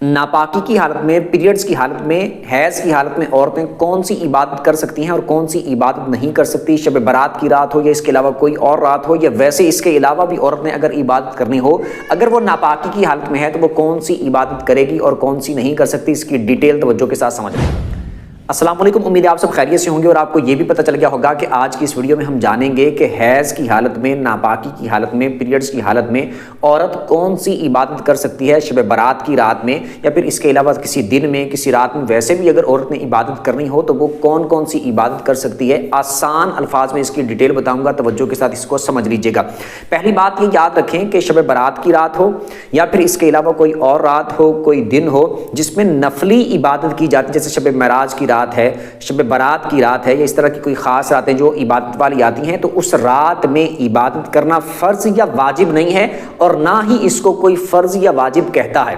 ناپاکی کی حالت میں، پیریڈز کی حالت میں، حیض کی حالت میں عورتیں کون سی عبادت کر سکتی ہیں اور کون سی عبادت نہیں کر سکتی؟ شب برات کی رات ہو یا اس کے علاوہ کوئی اور رات ہو، یا ویسے اس کے علاوہ بھی عورت نے اگر عبادت کرنی ہو، اگر وہ ناپاکی کی حالت میں ہے تو وہ کون سی عبادت کرے گی اور کون سی نہیں کر سکتی، اس کی ڈیٹیل توجہ کے ساتھ سمجھ لیں۔ السلام علیکم، امید ہے آپ سب خیریت سے ہوں گے اور آپ کو یہ بھی پتہ چل گیا ہوگا کہ آج کی اس ویڈیو میں ہم جانیں گے کہ حیض کی حالت میں، ناپاکی کی حالت میں، پیریڈز کی حالت میں عورت کون سی عبادت کر سکتی ہے شب برات کی رات میں، یا پھر اس کے علاوہ کسی دن میں، کسی رات میں ویسے بھی اگر عورت نے عبادت کرنی ہو تو وہ کون کون سی عبادت کر سکتی ہے۔ آسان الفاظ میں اس کی ڈیٹیل بتاؤں گا، توجہ کے ساتھ اس کو سمجھ لیجیے گا۔ پہلی بات یہ یاد رکھیں کہ شب برات کی رات ہو یا پھر اس کے علاوہ کوئی اور رات ہو، کوئی دن ہو جس میں نفلی عبادت کی جاتی ہے، جیسے شب معراج کی رات ہے، شب برات کی رات ہے، یا اس طرح کی کوئی خاص راتیں جو عبادت والی آتی ہیں، تو اس رات میں عبادت کرنا فرض یا واجب نہیں ہے، اور نہ ہی اس کو کوئی فرض یا واجب کہتا ہے۔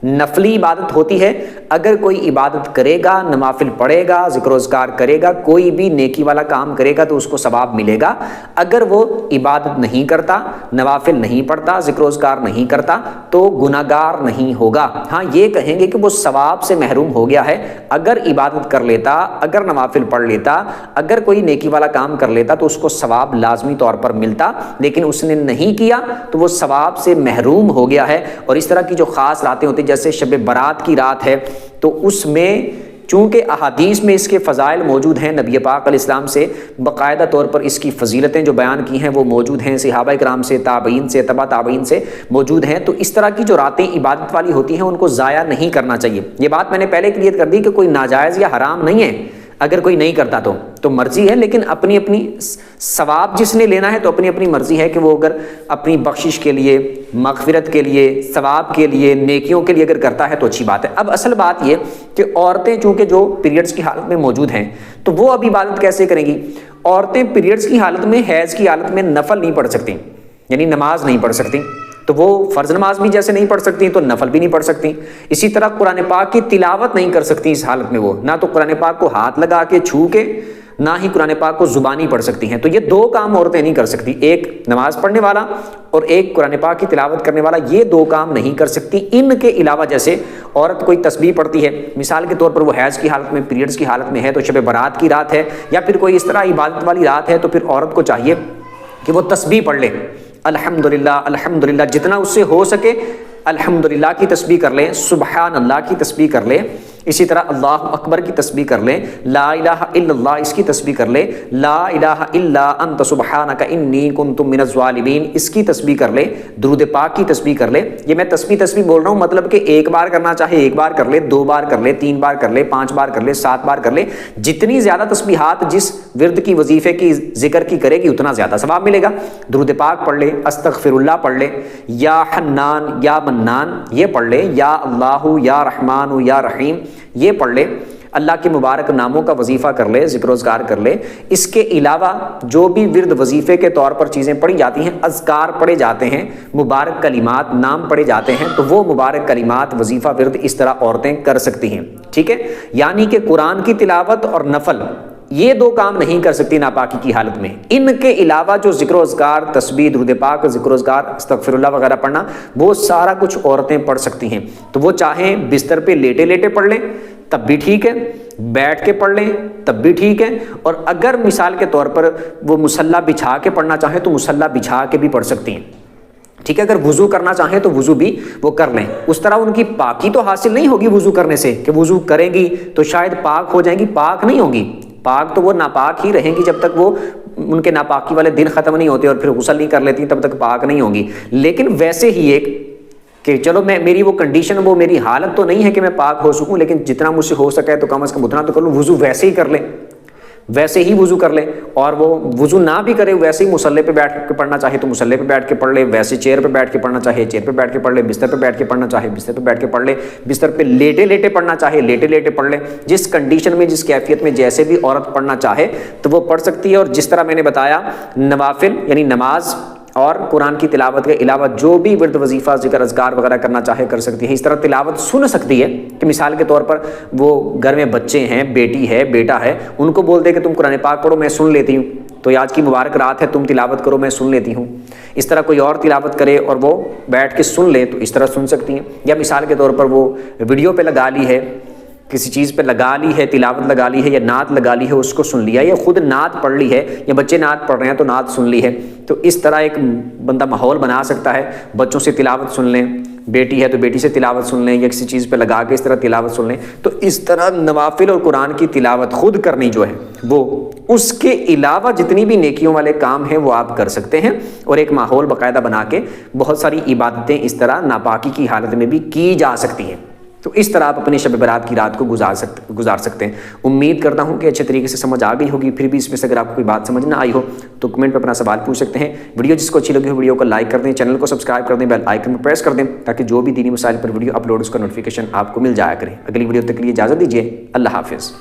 نفلی عبادت ہوتی ہے، اگر کوئی عبادت کرے گا، نوافل پڑھے گا، ذکر و اذکار کرے گا، کوئی بھی نیکی والا کام کرے گا تو اس کو ثواب ملے گا۔ اگر وہ عبادت نہیں کرتا، نوافل نہیں پڑھتا، ذکر و اذکار نہیں کرتا تو گناہگار نہیں ہوگا۔ ہاں یہ کہیں گے کہ وہ ثواب سے محروم ہو گیا ہے۔ اگر عبادت کر لیتا، اگر نوافل پڑھ لیتا، اگر کوئی نیکی والا کام کر لیتا تو اس کو ثواب لازمی طور پر ملتا، لیکن اس نے نہیں کیا تو وہ ثواب سے محروم ہو گیا ہے۔ اور اس طرح کی جو خاص راتیں ہوتی ہیں جیسے شب برات کی رات ہے، تو اس میں چونکہ احادیث میں اس کے فضائل موجود ہیں، نبی پاک علیہ السلام سے باقاعدہ طور پر اس کی فضیلتیں جو بیان کی ہیں وہ موجود ہیں، صحابہ کرام سے، تابعین سے، تبع تابعین سے موجود ہیں، تو اس طرح کی جو راتیں عبادت والی ہوتی ہیں ان کو ضائع نہیں کرنا چاہیے۔ یہ بات میں نے پہلے کلیئر کر دی کہ کوئی ناجائز یا حرام نہیں ہے، اگر کوئی نہیں کرتا تو مرضی ہے، لیکن اپنی اپنی ثواب جس نے لینا ہے تو اپنی اپنی مرضی ہے کہ وہ اگر اپنی بخشش کے لیے، مغفرت کے لیے، ثواب کے لیے، نیکیوں کے لیے اگر کرتا ہے تو اچھی بات ہے۔ اب اصل بات یہ کہ عورتیں چونکہ جو پیریڈز کی حالت میں موجود ہیں تو وہ اب عبادت کیسے کریں گی؟ عورتیں پیریڈز کی حالت میں، حیض کی حالت میں نفل نہیں پڑھ سکتی، یعنی نماز نہیں پڑھ سکتی، تو وہ فرض نماز بھی جیسے نہیں پڑھ سکتی تو نفل بھی نہیں پڑھ سکتی۔ اسی طرح قرآن پاک کی تلاوت نہیں کر سکتی اس حالت میں، وہ نہ تو قرآن پاک کو ہاتھ لگا کے چھو کے، نہ ہی قرآن پاک کو زبانی پڑھ سکتی ہیں۔ تو یہ دو کام عورتیں نہیں کر سکتی، ایک نماز پڑھنے والا اور ایک قرآن پاک کی تلاوت کرنے والا، یہ دو کام نہیں کر سکتی۔ ان کے علاوہ جیسے عورت کوئی تسبیح پڑھتی ہے، مثال کے طور پر وہ حیض کی حالت میں، پیریڈز کی حالت میں ہے تو شب برات کی رات ہے، یا پھر کوئی اس طرح عبادت والی رات ہے، تو پھر عورت کو چاہیے کہ وہ تسبیح پڑھ لے، الحمدللہ الحمدللہ، جتنا اس سے ہو سکے الحمدللہ کی تسبیح کر لیں، سبحان اللہ کی تسبیح کر لیں، اسی طرح اللہ اکبر کی تسبیح کر لیں، لا الہ الا اللہ اس کی تسبیح کر لیں، لا الہ الا انت سبحانک انی کنت من الظالمین اس کی تسبیح کر لیں، درود پاک کی تسبیح کر لیں۔ یہ میں تسبیح بول رہا ہوں، مطلب کہ ایک بار کرنا چاہے ایک بار کر لے، دو بار کر لے، تین بار کر لے، 5 بار کر لے، 7 بار کر لے، جتنی زیادہ تسبیحات جس ورد کی، وظیفے کی، ذکر کی کرے گی اتنا زیادہ ثواب ملے گا۔ درود پاک پڑھ لے، استغفر اللہ پڑھ لے، یا حنان یا منان یہ پڑھ لے، یا اللہ یا رحمان یا رحیم یہ پڑھ لے، اللہ کے مبارک ناموں کا وظیفہ کر لے، ذکر و اذکار کر لے۔ اس کے علاوہ جو بھی ورد وظیفے کے طور پر چیزیں پڑھی جاتی ہیں، اذکار پڑھے جاتے ہیں، مبارک کلمات، نام پڑھے جاتے ہیں، تو وہ مبارک کلمات، وظیفہ، ورد اس طرح عورتیں کر سکتی ہیں، ٹھیک ہے؟ یعنی کہ قرآن کی تلاوت اور نفل یہ دو کام نہیں کر سکتی ناپاکی کی حالت میں۔ ان کے علاوہ جو ذکر و اذکار، تسبیح، درود پاک، ذکر و اذکار، استغفر اللہ وغیرہ پڑھنا، وہ سارا کچھ عورتیں پڑھ سکتی ہیں۔ تو وہ چاہیں بستر پہ لیٹے لیٹے پڑھ لیں تب بھی ٹھیک ہے، بیٹھ کے پڑھ لیں تب بھی ٹھیک ہے، اور اگر مثال کے طور پر وہ مصلی بچھا کے پڑھنا چاہیں تو مصلی بچھا کے بھی پڑھ سکتی ہیں، ٹھیک ہے؟ اگر وضو کرنا چاہیں تو وضو بھی وہ کر لیں۔ اس طرح ان کی پاکی تو حاصل نہیں ہوگی وضو کرنے سے کہ وضو کریں گی تو شاید پاک ہو جائیں گی، پاک نہیں ہوں گی، پاک تو وہ ناپاک ہی رہیں گی جب تک وہ ان کے ناپاکی والے دن ختم نہیں ہوتے اور پھر غسل نہیں کر لیتی تب تک پاک نہیں ہوں گی۔ لیکن ویسے ہی ایک کہ چلو میری وہ کنڈیشن، وہ میری حالت تو نہیں ہے کہ میں پاک ہو سکوں، لیکن جتنا مجھ سے ہو سکے تو کم از کم اتنا تو کر لوں، وضو ویسے ہی کر لیں، ویسے ہی وضو کر لیں، اور وہ وضو نہ بھی کرے ویسے ہی مصلی پہ بیٹھ کے پڑھنا چاہے تو مصلی پہ بیٹھ کے پڑھ لے، ویسے چیئر پہ بیٹھ کے پڑھنا چاہے چیئر پہ بیٹھ کے پڑھ لے، بستر پہ بیٹھ کے پڑھنا چاہے بستر پہ بیٹھ کے پڑھ لے، بستر پہ لیٹے لیٹے پڑھنا چاہے لیٹے لیٹے پڑھ لے، جس کنڈیشن میں، جس کیفیت میں جیسے بھی عورت پڑھنا چاہے تو وہ پڑھ سکتی ہے۔ اور جس طرح میں نے بتایا نوافل یعنی نماز اور قرآن کی تلاوت کے علاوہ جو بھی ورد وظیفہ، ذکر اذکار وغیرہ کرنا چاہے کر سکتی ہے۔ اس طرح تلاوت سن سکتی ہے کہ مثال کے طور پر وہ گھر میں بچے ہیں، بیٹی ہے، بیٹا ہے، ان کو بول دے کہ تم قرآن پاک پڑھو میں سن لیتی ہوں، تو یہ آج کی مبارک رات ہے، تم تلاوت کرو میں سن لیتی ہوں، اس طرح کوئی اور تلاوت کرے اور وہ بیٹھ کے سن لے تو اس طرح سن سکتی ہیں، یا مثال کے طور پر وہ ویڈیو پہ لگا لی ہے، کسی چیز پہ لگا لی ہے، تلاوت لگا لی ہے یا نعت لگا لی ہے، اس کو سن لیا، یا خود نعت پڑھ لی ہے، یا بچے نعت پڑھ رہے ہیں تو نعت سن لی ہے، تو اس طرح ایک بندہ ماحول بنا سکتا ہے، بچوں سے تلاوت سن لیں، بیٹی ہے تو بیٹی سے تلاوت سن لیں، یا کسی چیز پہ لگا کے اس طرح تلاوت سن لیں، تو اس طرح نوافل اور قرآن کی تلاوت خود کرنی جو ہے وہ اس کے علاوہ جتنی بھی نیکیوں والے کام ہیں وہ آپ کر سکتے ہیں، اور ایک ماحول باقاعدہ بنا کے بہت ساری عبادتیں اس طرح ناپاکی کی حالت میں بھی کی جا سکتی ہیں، تو اس طرح آپ اپنی شب برات کی رات کو گزار سکتے ہیں۔ امید کرتا ہوں کہ اچھے طریقے سے سمجھ آ گئی ہوگی، پھر بھی اس میں سے اگر آپ کو کوئی بات سمجھ نہ آئی ہو تو کمنٹ پہ اپنا سوال پوچھ سکتے ہیں۔ ویڈیو جس کو اچھی لگی ہو ویڈیو کو لائک کر دیں، چینل کو سبسکرائب کر دیں، بیل آئیکن میں پریس کر دیں تاکہ جو بھی دینی مسائل پر ویڈیو اپلوڈ اس کا نوٹیفیکیشن آپ کو مل جایا کرے۔ اگلی ویڈیو تک کے لیے اجازت دیجیے، اللہ حافظ۔